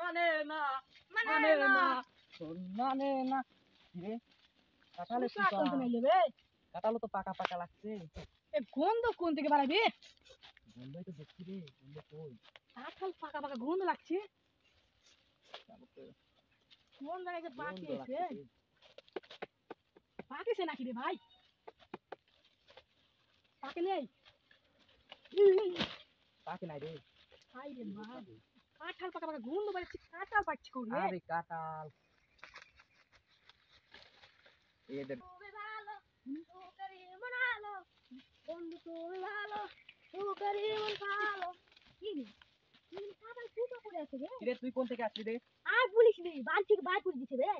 মানে না মানে না মানে না রে কাটালে কাটালো তো পাকা পাকা লাগছে এ গন্ধ কোন থেকে বাড়াবি গন্ধই তো দেখছি রে গন্ধ কই কাঁঠাল পাকা পাকা গন্ধ লাগছে কোন জায়গায় পাকিছে নাকি রে ভাই পাকে নেই পাকে নাই রে ভাই রে ভাই কাঁঠাল পাকা পাকা গন্ধ বাড়ছে কাঁঠাল পাচ্ছি কই রে আরে কাঁঠাল এই দেখ ভালো তো করি মনালো বন্ধু তো ভালো তো করি মন ভালো কি রে কাঁঠাল ফুটো করে আছে রে তুই কোন থেকে আসলি রে আর বলিস রে বাড়ি থেকে বার করে দিছে রে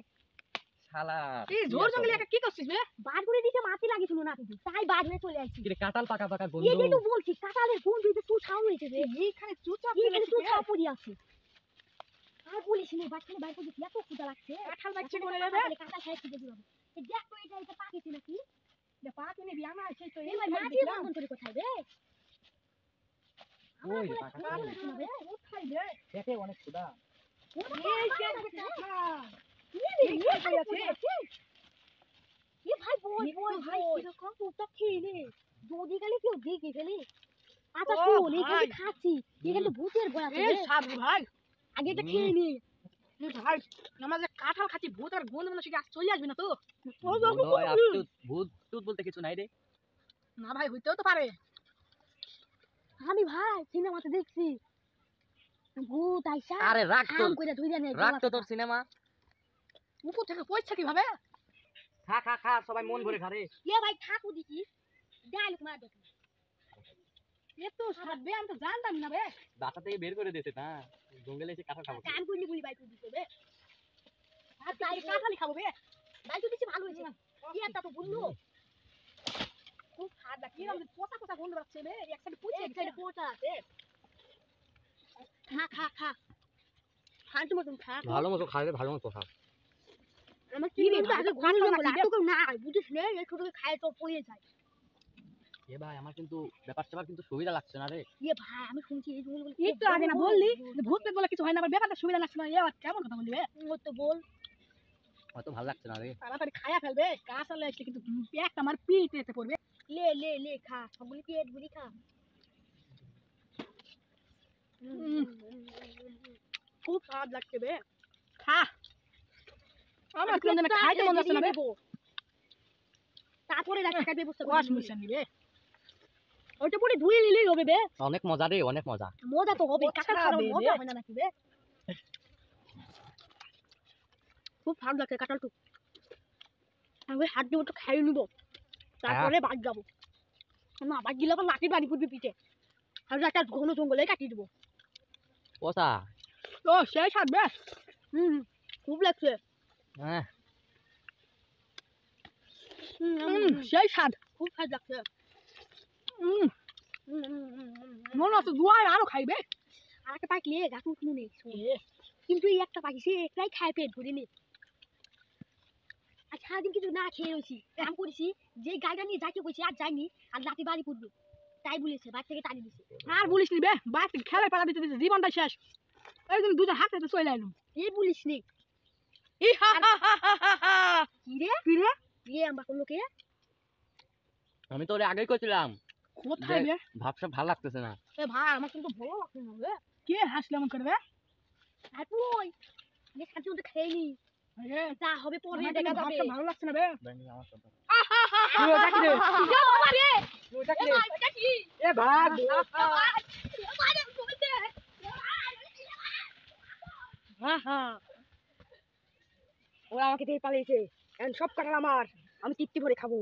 শালা এই জোর জঙ্গলে একটা কি করছিস রে বার করে দিছে মাটি লাগিয়েছিল না তুই তাই বার হয়ে চলে আইছিস রে কাঁঠাল পাকা পাকা গন্ধ এই তো বলছিস কাঁঠালের গন্ধ দিতে তুই ছাও হয়েছে রে এইখানে চুপচাপ এখানে তুই ছাও পড়ি আছে আর বলিস রে বাচ্চাকে বার করে দিছি এত ফুটা লাগছে কাঁঠাল বাচ্চা করে রে কাঁঠাল খাইতে দিবি এই দেখ তো এটা পাকিছে নাকি রে পাকি নে বিয়া মারছে তো এই মাটি বন্ধ করে কোথায় রে ওই পাকা রে কোথায় রে দেখে অনেক ফুটা এই কে কাঁঠাল ভাই বল ভাই এরকম টুকটা খেয়ে নে যদি গেলে কেউ দেখে ফেলে আচ্ছা শোন এখানে খাচ্ছি এখানে ভূতের ভয় আছে এই সাবরি ভাই আগে এটা খেয়ে নে ভাই নামাজে কাঁঠাল খাচ্ছি ভূত আর গন্ধ মনে হচ্ছে চলে আসবে না তো ভূত টুত বলতে কিছু নাই রে না ভাই হইতেও তো পারে আমি ভাই সিনেমাতে দেখছি ভূত আইসা আরে রাখ তো তোর সিনেমা উপর থেকে পয়সা কিভাবে খা খা খা সবাই মন ভরে খা রে এ ভাই খাকু দিছি ডাইলক মার দেখ এ তো সাথে আমি তো জানতাম না বে বাসা থেকে বের করে দিয়েছে না জঙ্গলে এসে কাঁঠাল খাবো কাম করলি বলি ভাই তুই দিছে বে আর তাই কাঁঠালই খাবো বে ভাই তুই দিছি ভালো হইছে না কি একটা তো বললো খুব খাদ লাগি আমি পোষা পোষা গন্ধ বাড়ছে বে এক সাইডে পোটা আছে খা খা খা খান মতন খা ভালো মতো খাইলে ভালো মতো খা আমার কি রে আগে ঘন লাগতো না বুঝিস রে এই ছোটকে খায় তো পড়ে যায় এ ভাই আমার কিন্তু ব্যাপারটা কিন্তু সুবিধা লাগছে না রে এ ভাই আমি শুনছি এই জঙ্গল একটু আগে না বললি ভূত পেট বলে কিছু হয় না আবার ব্যাপারটা সুবিধা লাগছে না এ কেমন কথা বললি রে ও তো বল অত ভালো লাগছে না রে তাড়াতাড়ি খায়া ফেলবে কাঁচালে আসলে কিন্তু পেট আমার পিঠেতে পড়বে লে লে লে খা সবগুলি পেট গুলি খা খুব স্বাদ লাগছে বে খা আমার কোন দিন খাইতে মন যাচ্ছে না বে তারপরে রাখতে খাইতে ব্যবস্থা করব ওয়াশ মেশিন নিবে ওইটা পরে ধুয়ে নিলেই হবে বে অনেক মজা রে অনেক মজা মজা তো হবে কাকা খাওয়া মজা হবে না নাকি বে খুব স্বাদ লাগছে কাঁঠাল টুক আমি হাত দিয়ে তো খাই নিব তারপরে বাদ যাব না বাদ গিলা তো লাঠি বাড়ি পড়বে পিঠে আর একটা ঘন জঙ্গলে কাটি দিব ওসা ও সেই স্বাদ বে খুব লাগছে হ্যাঁ সেই স্বাদ খুব স্বাদ লাগছে মনে হচ্ছে দুয়ার আরো খাইবে আর একটা পাখি গাছ উঠলো নেই কিন্তু এই একটা পাখি সে একটাই খায় পেট ভরে নে আর সারাদিন কিছু না খেয়ে রয়েছি কাম করেছি যে গাড়িটা নিয়ে যাইতে কইছি আর যাইনি আর রাতে বাড়ি পড়বে তাই বলেছে বাড়ি থেকে টানি দিছে আর বলিস নি বে বাড়ি থেকে খেলায় পালা দিতে দিতে জীবনটা শেষ একদিন দুজন হাত হাতে চলে এলাম এই বলিস নি কি রে কি রে বিয়ে আমরা করলো কে আমি তো আগেই কইছিলাম কোথায় বে ভাবসা ভালো লাগতেছে না এ ভাই আমার কিন্তু ভালো লাগছে না রে কে হাসলে এমন করবে আর তুই আমি সাথে উঠে খেয়েনি আরে যা হবে পরে দেখা যাবে ভাবসা ভালো লাগছে না বে আমার কথা ওটা কি রে যা বাবা রে ওটা কি রে ওটা কি এ ভাগ ওরা আমাকে দিয়ে পালিয়েছে এখন সব কাটাল আমার আমি তৃপ্তি ভরে খাবো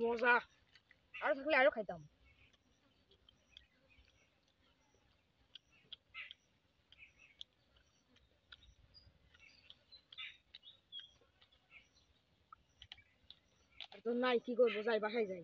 মজা আরো থাকলে আরো খাইতাম। আর তো নাই, কি করবো, যাই বাসায় যাই।